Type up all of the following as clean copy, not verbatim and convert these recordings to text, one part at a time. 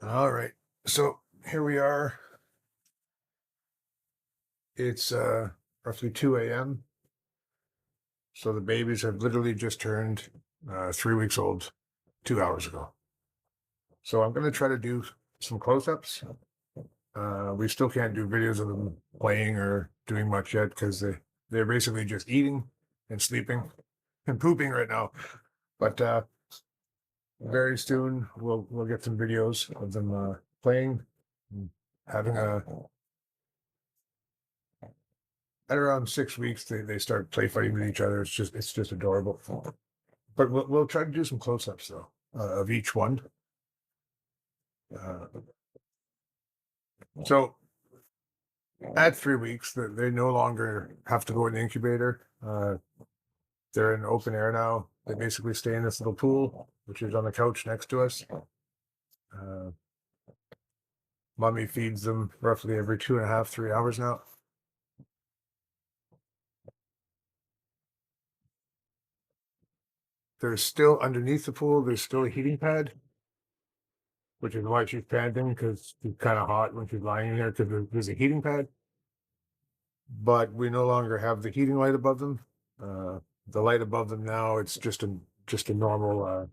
All right. So here we are. It's roughly 2 a.m. So the babies have literally just turned 3 weeks old 2 hours ago. So I'm going to try to do some close-ups. We still can't do videos of them playing or doing much yet because they're basically just eating and sleeping and pooping right now. But very soon we'll get some videos of them playing, and having a at around 6 weeks, they start play fighting with each other. It's just adorable. But we'll try to do some close ups though of each one. Uh, so at 3 weeks, they no longer have to go in the incubator. They're in open air now. They basically stay in this little pool, which is on the couch next to us. Uh, Mommy feeds them roughly every 2.5, 3 hours now. There's still underneath the pool. There's still a heating pad, which is why she's panting because she's kind of hot when she's lying in there because there's a heating pad. But we no longer have the heating light above them. The light above them now, it's just a normal.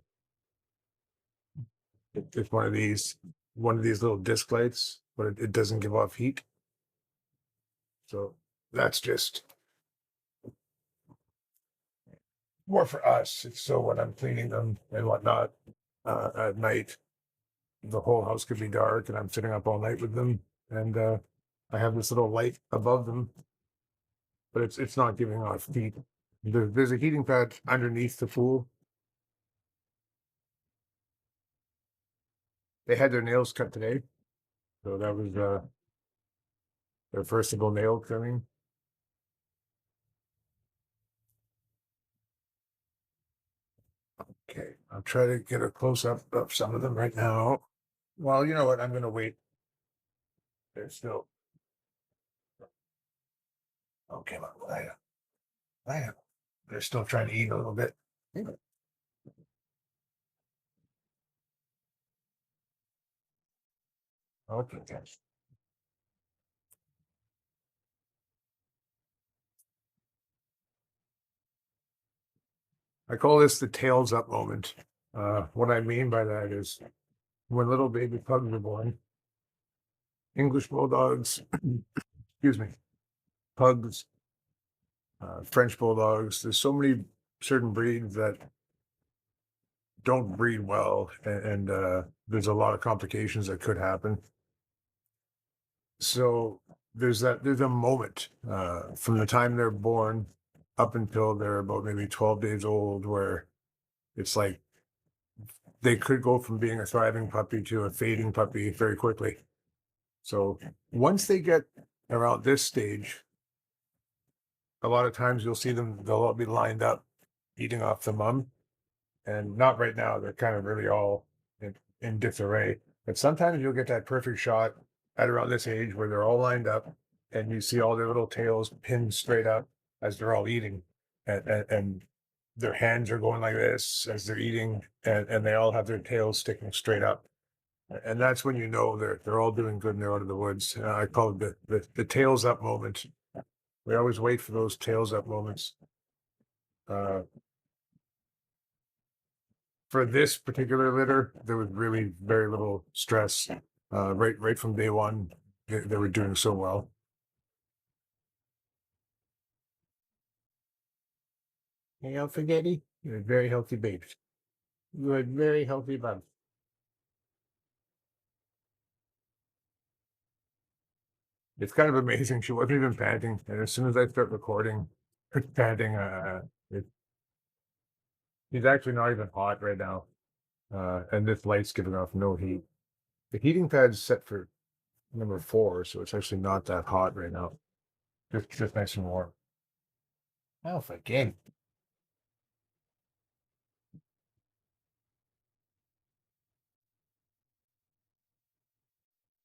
It's one of these little disc lights, but it doesn't give off heat. So that's just more for us. It's so when I'm cleaning them and whatnot at night, the whole house could be dark, and I'm sitting up all night with them, and I have this little light above them, but it's not giving off heat. There's a heating pad underneath the pool. They had their nails cut today, so that was their first single nail trimming. Okay, I'll try to get a close up of some of them right now. Well, you know what? I'm gonna wait. They're still okay. I am. They're still trying to eat a little bit. Okay, guys. I call this the tails up moment. What I mean by that is when little baby pugs are born, English bulldogs, excuse me, pugs, French bulldogs. There's so many certain breeds that don't breed well, and there's a lot of complications that could happen. So there's a moment from the time they're born up until they're about maybe 12 days old where it's like they could go from being a thriving puppy to a fading puppy very quickly. So once they get around this stage, a lot of times you'll see them, they'll all be lined up eating off the mum. And not right now, they're kind of really all in disarray. But sometimes you'll get that perfect shot at around this age where they're all lined up and you see all their little tails pinned straight up as they're all eating. And their hands are going like this as they're eating, and they all have their tails sticking straight up. And that's when you know they're all doing good and they're out of the woods. I call it the tails up moment. We always wait for those tails up moments. Uh, for this particular litter, there was really very little stress. Right from day one, they were doing so well. Hey, Alphagetti, you're a very healthy baby. You're a very healthy bub. It's kind of amazing. She wasn't even panting, and as soon as I start recording, her panting. She's actually not even hot right now, and this light's giving off no heat. The heating pad's set for number 4, so it's actually not that hot right now. Just nice and warm. Alpha game.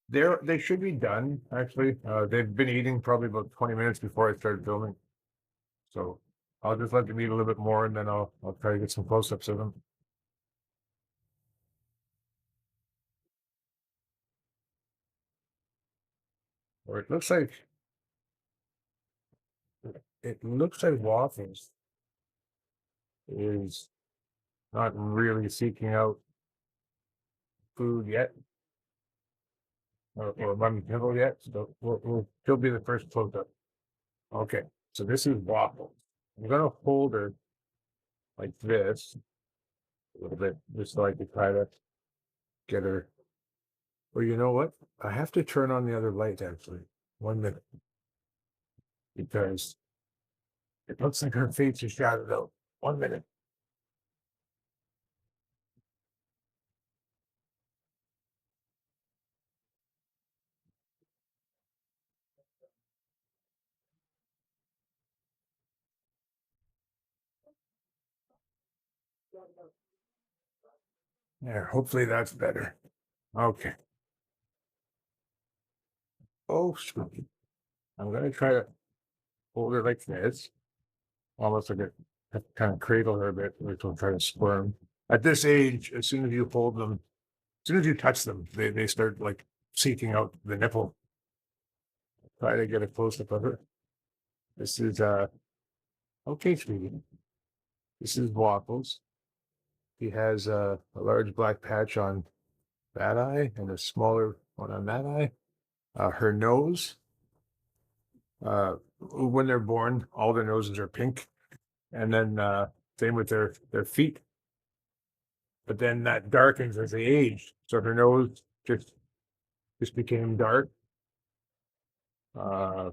They should be done, actually. They've been eating probably about 20 minutes before I started filming. So I'll just let them eat a little bit more and then I'll try to get some close-ups of them. or it looks like Waffles is not really seeking out food yet, or mommy nibble yet. So she'll be the first close up. Okay, so this is Waffles. I'm gonna hold her like this a little bit, just so I can try to get her. Well, you know what? I have to turn on the other light actually. 1 minute, because it looks like her face is shadowed out. 1 minute. There, hopefully that's better. Okay. Oh, sweet. I'm gonna try to hold her like this, almost like a kind of cradle her a bit, which will try to squirm. At this age, as soon as you hold them, as soon as you touch them, they start like seeking out the nipple. Try to get a close up of her. This is okay, sweetie. This is Waffles. He has a large black patch on that eye and a smaller one on that eye. Her nose, when they're born, all their noses are pink, and then same with their feet. But then that darkens as they age, so her nose just became dark. Uh,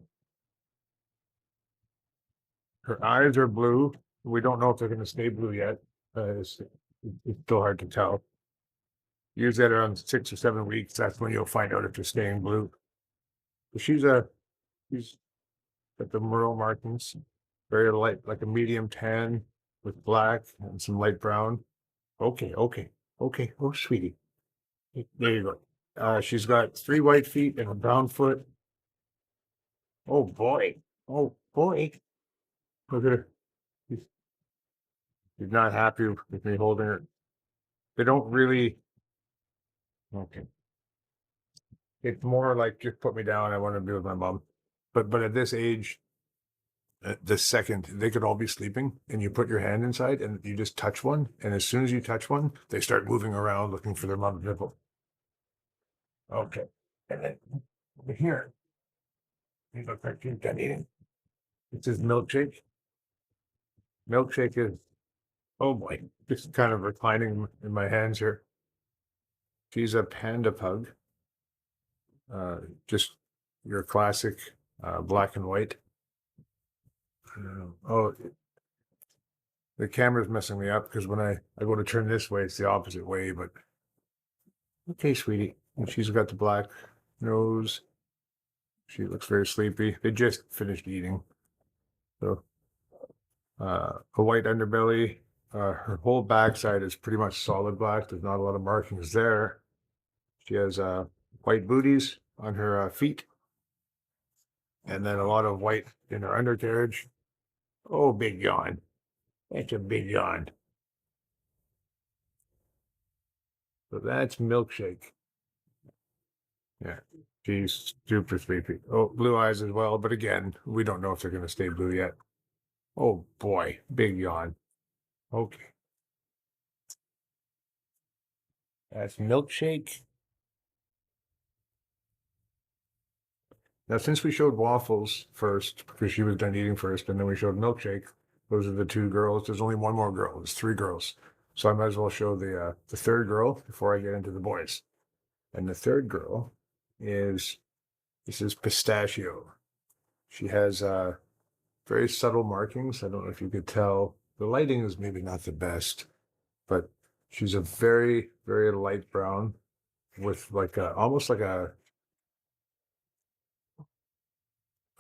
her eyes are blue. We don't know if they're going to stay blue yet. It's still hard to tell. Usually at around 6 or 7 weeks, that's when you'll find out if they're staying blue. But she's got the merle markings, very light, like a medium tan with black and some light brown. Okay. Oh, sweetie. There you go. She's got 3 white feet and a brown foot. Oh boy. Oh boy. Look at her. She's, she's not happy with me holding her. They don't really. Okay. It's more like just put me down. I want to be with my mom. But at this age, the second they could all be sleeping and you put your hand inside and you just touch one, and as soon as you touch one, they start moving around looking for their mom's nipple. Okay. And then over here, he looks like he's done eating. It's his milkshake. Milkshake is, oh boy, just kind of reclining in my hands here. She's a Panda Pug. Just your classic black and white. Oh, the camera's messing me up because when I go to turn this way, it's the opposite way. But okay, sweetie. And she's got the black nose. She looks very sleepy. They just finished eating. So a white underbelly. Her whole backside is pretty much solid black. There's not a lot of markings there. She has white booties on her feet, and then a lot of white in her undercarriage. Oh, big yawn. That's a big yawn. So that's Milkshake. Yeah, she's super sleepy. Oh, blue eyes as well, but again, we don't know if they're going to stay blue yet. Oh boy, big yawn. Okay. That's Milkshake. Now, since we showed Waffles first, because she was done eating first, and then we showed Milkshake, those are the 2 girls. There's only one more girl. There's 3 girls. So I might as well show the third girl before I get into the boys. And the third girl this is Pistachio. She has very subtle markings. I don't know if you could tell. The lighting is maybe not the best, but she's a very, very light brown with like almost like a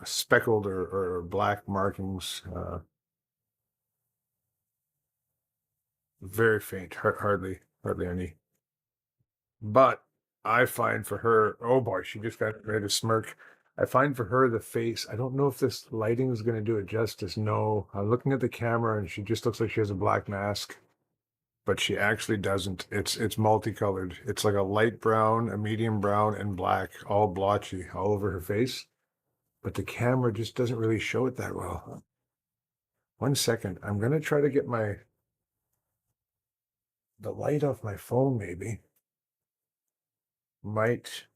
speckled or black markings. Very faint, hardly any. But I find for her, oh boy, she just got ready to smirk. I find for her the face, I don't know if this lighting is going to do it justice. No, I'm looking at the camera and she just looks like she has a black mask. but she actually doesn't. It's multicolored. It's like a light brown, a medium brown, and black, all blotchy all over her face. But the camera just doesn't really show it that well. 1 second. I'm gonna try to get the light off my phone, maybe. Might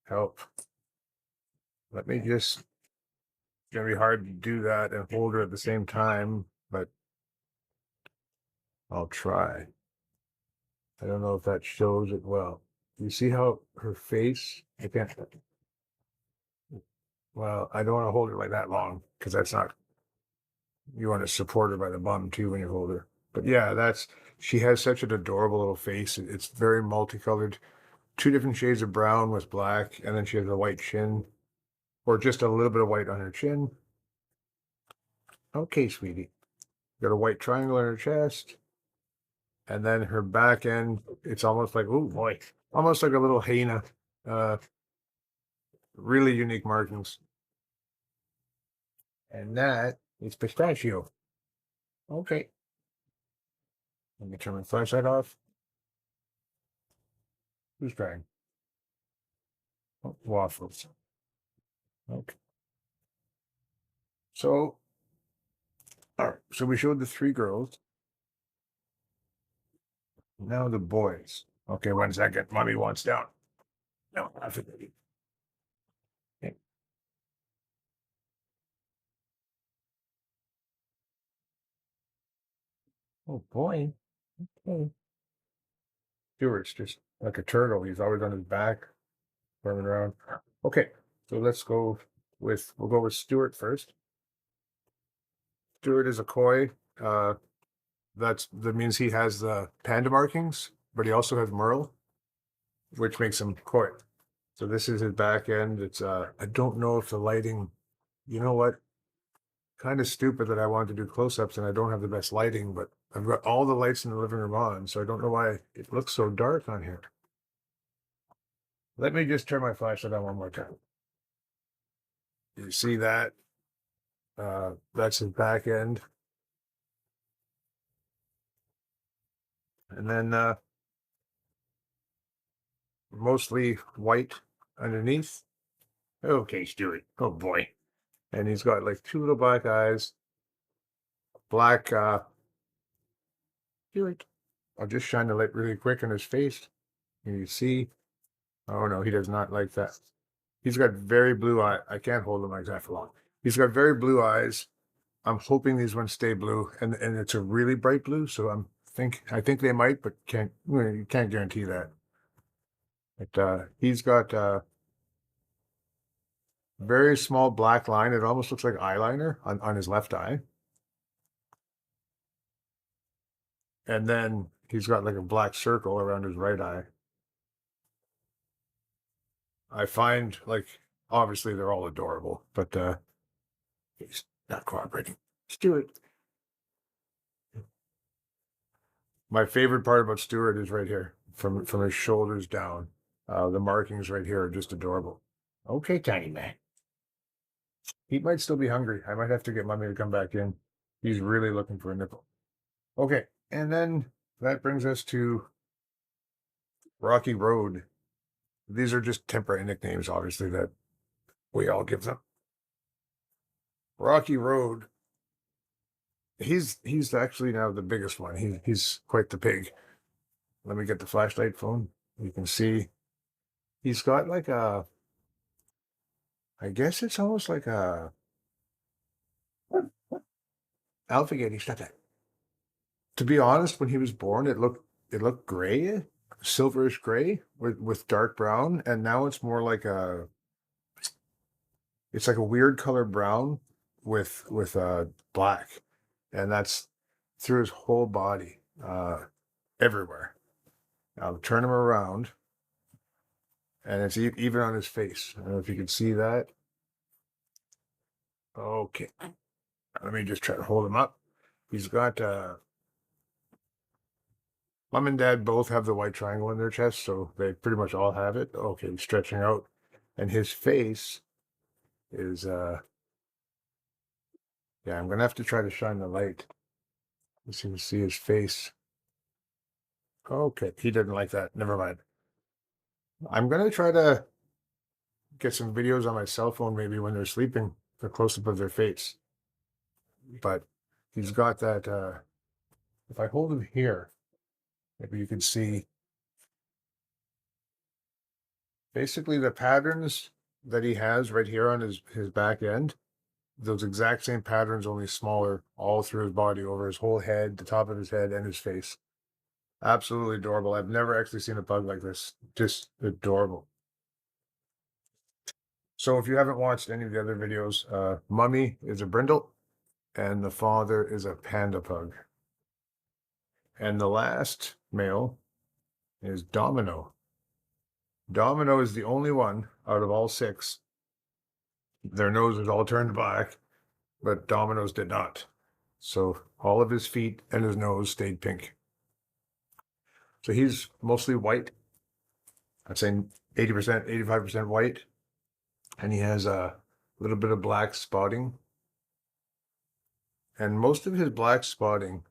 help. Let me just, it's gonna be hard to do that and hold her at the same time, but I'll try. I don't know if that shows it well. You see how her face, I can't, well, I don't want to hold her like that long because that's not, you want to support her by the bum too when you hold her. But yeah, she has such an adorable little face. It's very multicolored, 2 different shades of brown with black, and then she has a white chin, or just a little bit of white on her chin. Okay, sweetie. Got a white triangle on her chest. And then her back end, it's almost like, oh boy, almost like a little hyena. Really unique markings. And that is pistachio. Okay. Let me turn my flashlight off. Who's crying? Oh, waffles. Okay. So, all right. So we showed the 3 girls. Now the boys. Okay, 1 second. Mommy wants down. No, I forget. Okay. Oh boy. Okay. Stuart's just like a turtle. He's always on his back, running around. Okay, so let's go we'll go with Stuart first. Stuart is a koi. That means he has the panda markings, but he also has merle, which makes him koi. So this is his back end. It's I don't know if the lighting, you know what? Kind of stupid that I wanted to do close-ups and I don't have the best lighting, but I've got all the lights in the living room on, so I don't know why it looks so dark on here. Let me just turn my flashlight on one more time. You see that? That's his back end. And then mostly white underneath. Okay, Stuart. Oh boy. And he's got like 2 little black eyes. Black Stuart. I'll just shine the light really quick on his face. And you see. Oh no, he does not like that. He's got very blue eye. I can't hold him like that for long. He's got very blue eyes. I'm hoping these ones stay blue, and it's a really bright blue. So I think they might, but you can't guarantee that. But he's got very small black line. It almost looks like eyeliner on his left eye. And then he's got like a black circle around his right eye. I find, like, obviously they're all adorable, but he's not cooperating. Stuart. My favorite part about Stuart is right here, from his shoulders down. The markings right here are just adorable. Okay, tiny man. He might still be hungry. I might have to get Mommy to come back in. He's really looking for a nipple. Okay, and then that brings us to Rocky Road. These are just temporary nicknames, obviously, that we all give them. Rocky Road. He's actually now the biggest one. He's quite the pig. Let me get the flashlight phone. You can see he's got like I guess it's almost like a alligator. Stop that. To be honest, when he was born, it looked gray, silverish gray with dark brown, and now it's more like it's like a weird color brown with black, and that's through his whole body, everywhere. I'll turn him around, and it's even on his face. I don't know if you can see that. Okay, let me just try to hold him up. He's got Mom and Dad both have the white triangle in their chest, so they pretty much all have it. Okay, he's stretching out, and his face is yeah, I'm gonna have to try to shine the light so you can see his face. Okay, he didn't like that. Never mind. I'm gonna try to get some videos on my cell phone maybe when they're sleeping, the close-up of their face. But he's got that if I hold him here, maybe you can see basically the patterns that he has right here on his back end. Those exact same patterns, only smaller, all through his body, over his whole head, the top of his head, and his face. Absolutely adorable. I've never actually seen a pug like this. Just adorable. So if you haven't watched any of the other videos, Mummy is a brindle, and the father is a panda pug. And the last male is Domino. Domino is the only one out of all six. Their noses all turned black, but Domino's did not. So all of his feet and his nose stayed pink. So he's mostly white. I'd say 80%, 85% white. And he has a little bit of black spotting. And most of his black spotting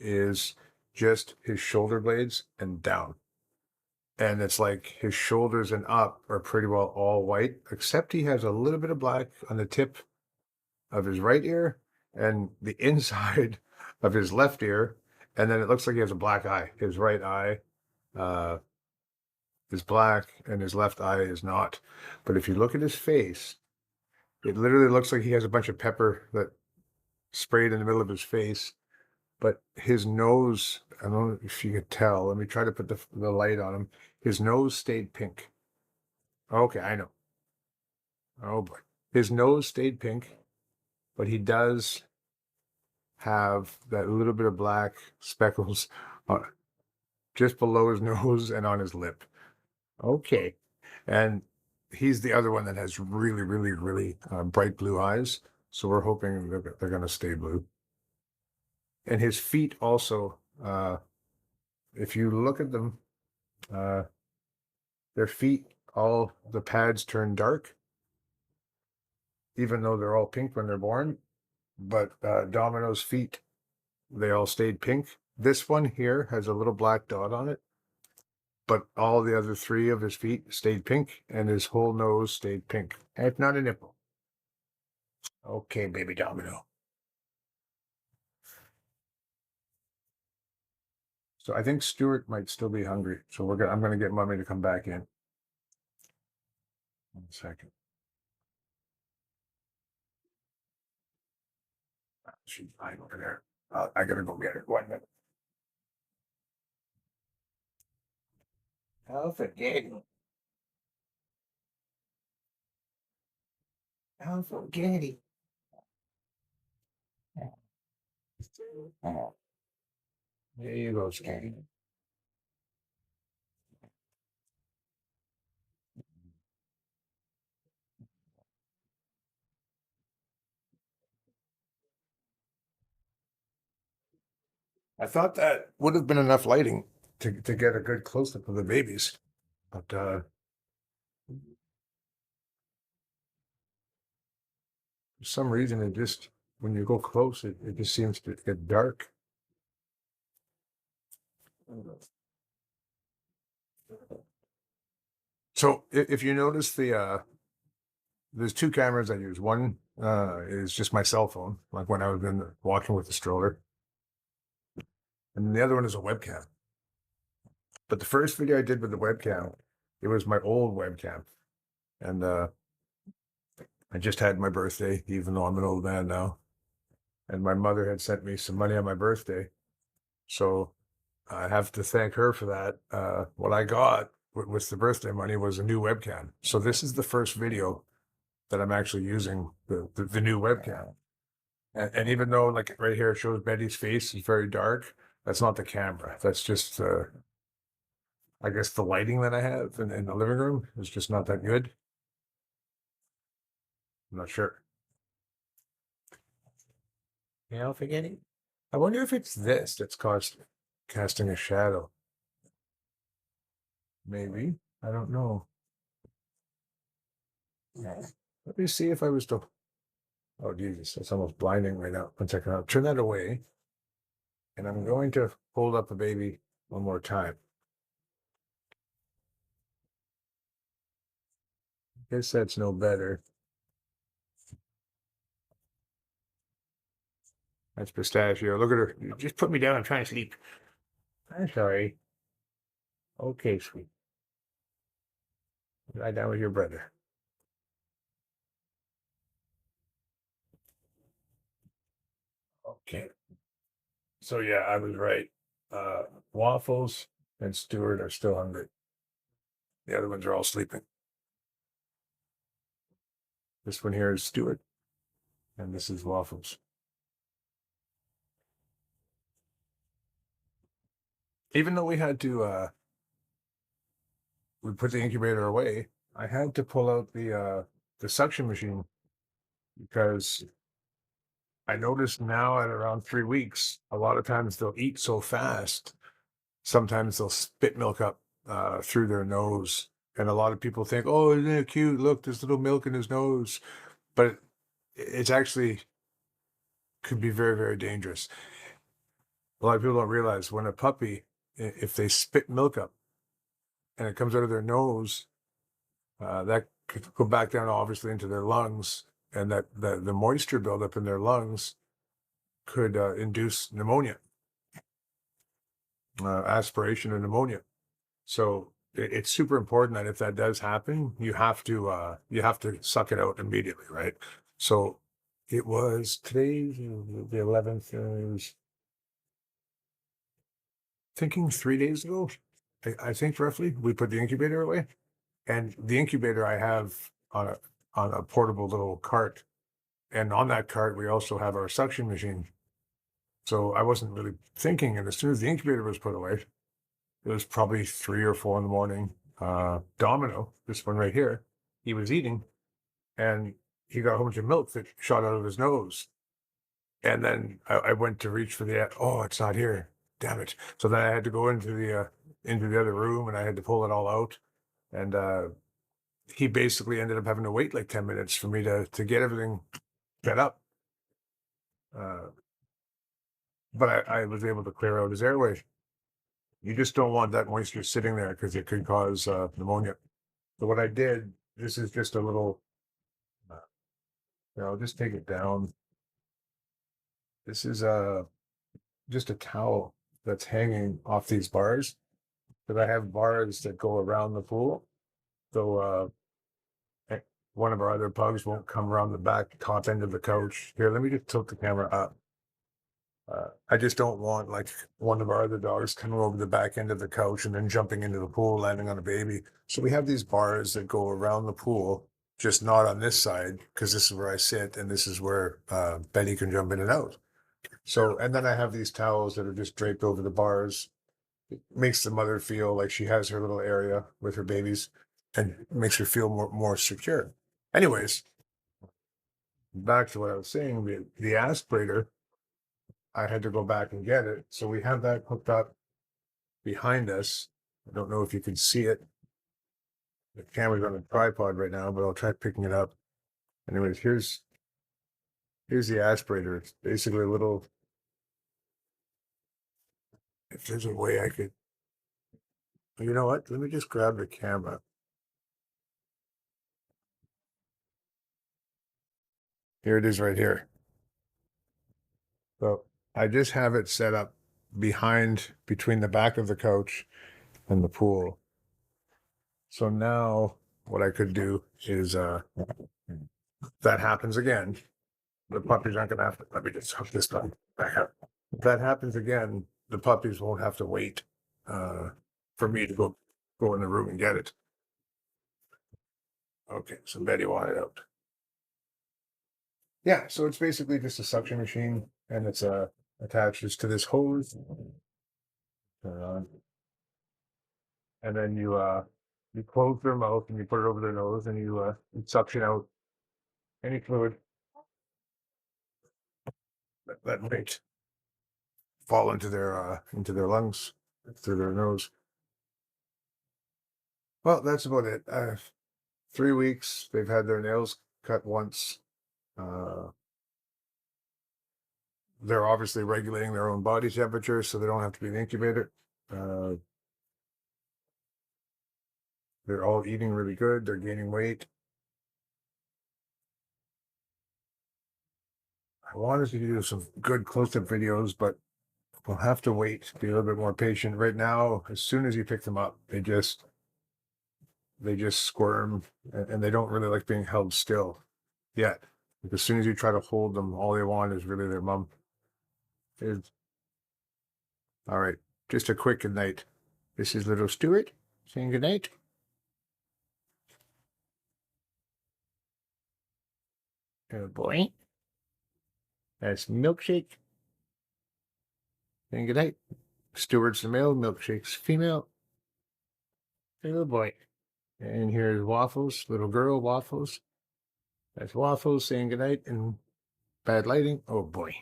is just his shoulder blades and down. And it's like his shoulders and up are pretty well all white, except he has a little bit of black on the tip of his right ear and the inside of his left ear. And then it looks like he has a black eye. His right eye is black and his left eye is not. But if you look at his face, it literally looks like he has a bunch of pepper that sprayed in the middle of his face. But his nose, I don't know if you could tell. Let me try to put the light on him. His nose stayed pink. Okay, I know. Oh boy. His nose stayed pink, but he does have that little bit of black speckles just below his nose and on his lip. Okay. And he's the other one that has really, really, really bright blue eyes. So we're hoping they're going to stay blue. And his feet also, if you look at them, their feet, all the pads turn dark, even though they're all pink when they're born. But Domino's feet, they all stayed pink. This one here has a little black dot on it, but all the other three of his feet stayed pink, and his whole nose stayed pink. And it's not a nipple. Okay, baby Domino. So I think Stuart might still be hungry. So I'm gonna get Mummy to come back in. 1 second. She's fine over there. I gotta go get her. 1 minute. Oh, forget it. Oh, forget it. There you go, Scotty. I thought that would have been enough lighting to get a good close up of the babies, but for some reason it just when you go close, it just seems to get dark. So if you notice there's two cameras I use. One is just my cell phone, like when I was walking with the stroller, and the other one is a webcam. But the first video I did with the webcam, it was my old webcam, and I just had my birthday, even though I'm an old man now, and my mother had sent me some money on my birthday, so I have to thank her for that. What I got with the birthday money was a new webcam. So this is the first video that I'm actually using the new webcam. And even though like right here it shows Betty's face is very dark, that's not the camera. That's just I guess the lighting that I have in the living room is just not that good. I'm not sure. Yeah, forgetting. I wonder if it's this that's casting a shadow. Maybe. I don't know. Let me see if I was to. Oh, Jesus, that's almost blinding right now. 1 second. I'll turn that away. And I'm going to hold up a baby one more time. Guess that's no better. That's pistachio. Look at her. Just put me down. I'm trying to sleep. I'm sorry. Okay, sweet. Lie down with your brother. Okay. So yeah, I was right. Waffles and Stuart are still hungry. The other ones are all sleeping. This one here is Stuart, and this is Waffles. Even though we put the incubator away, I had to pull out the suction machine because I noticed now at around 3 weeks, a lot of times they'll eat so fast. Sometimes they'll spit milk up through their nose, and a lot of people think, "Oh, isn't it cute? Look, there's little milk in his nose," but it's actually could be very, very dangerous. A lot of people don't realize when a puppy, if they spit milk up and it comes out of their nose, that could go back down obviously into their lungs, and that the moisture buildup in their lungs could induce pneumonia, aspiration of pneumonia. So it's super important that if that does happen, you have to suck it out immediately, right? So it was today's the 11th. Thinking 3 days ago, I think roughly we put the incubator away, and the incubator I have on a portable little cart, and on that cart we also have our suction machine. So I wasn't really thinking, and as soon as the incubator was put away, it was probably 3 or 4 in the morning. Domino, this one right here, he was eating, and he got a whole bunch of milk that shot out of his nose. And then I went to reach for oh, it's not here. Damn it. So then I had to go into the other room, and I had to pull it all out. And he basically ended up having to wait like 10 minutes for me to get everything set up. But I was able to clear out his airway. You just don't want that moisture sitting there because it could cause pneumonia. So what I did, this is just a little, I'll just take it down. This is just a towel that's hanging off these bars, because I have bars that go around the pool. So one of our other pugs won't come around the back top end of the couch. Here, let me just tilt the camera up. I just don't want like one of our other dogs coming over the back end of the couch and then jumping into the pool, landing on a baby. So we have these bars that go around the pool, just not on this side, because this is where I sit and this is where Betty can jump in and out. So, and then I have these towels that are just draped over the bars. It makes the mother feel like she has her little area with her babies and makes her feel more secure. Anyways, back to what I was saying, the aspirator, I had to go back and get it. So we have that hooked up behind us. I don't know if you can see it. The camera's on a tripod right now, but I'll try picking it up. Anyways, here's the aspirator. It's basically a little, if there's a way I could, you know what? Let me just grab the camera. Here it is right here. So I just have it set up between the back of the couch and the pool. So now what I could do is if that happens again, the puppies aren't gonna have to, let me just hook this back up. If that happens again, the puppies won't have to wait for me to go in the room and get it. Okay, so Betty wanted out. Yeah, so it's basically just a suction machine, and it's attaches to this hose. Turn it on. And then you close their mouth and you put it over their nose, and you suction out any fluid that might fall into their lungs through their nose. Well, that's about it. 3 weeks. They've had their nails cut once. They're obviously regulating their own body temperature, so they don't have to be in the incubator. They're all eating really good. They're gaining weight. I wanted to do some good close-up videos, but we'll have to wait, be a little bit more patient. Right now, as soon as you pick them up, they just squirm, and they don't really like being held still yet. Like as soon as you try to hold them, all they want is really their mom. Is all right. Just a quick good night. This is little Stuart saying good night. Good boy. That's Milkshake saying good night. Stuart's the male, Milkshake's female. Little boy. And here's Waffles, little girl Waffles. That's Waffles saying good night in bad lighting. Oh boy.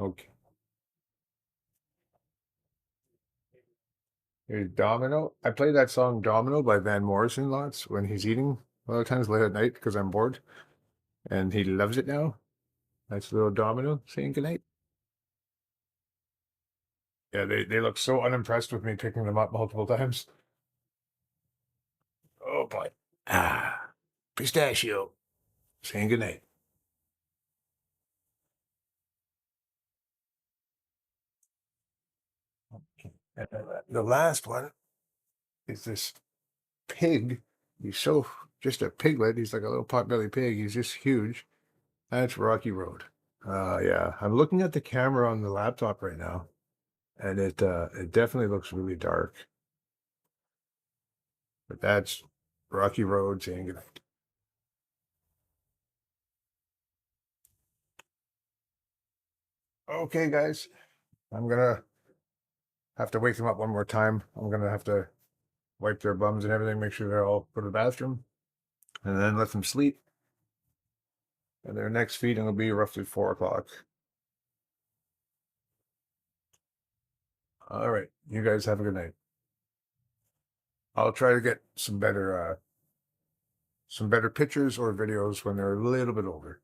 Okay. Here's Domino. I play that song Domino by Van Morrison lots when he's eating a lot of times late at night because I'm bored. And he loves it now. That's little Domino saying goodnight. Yeah, they look so unimpressed with me picking them up multiple times. Oh boy. Ah, Pistachio saying goodnight. And the last one is this pig. He's so just a piglet. He's like a little potbelly pig. He's just huge. That's Rocky Road. Yeah, I'm looking at the camera on the laptop right now, and it definitely looks really dark. But that's Rocky Road saying goodnight. Okay, guys, I'm gonna have to wake them up one more time. I'm gonna have to wipe their bums and everything, make sure they're all go to the bathroom, and then let them sleep. And their next feeding will be roughly 4 o'clock. All right, you guys have a good night. I'll try to get some better pictures or videos when they're a little bit older.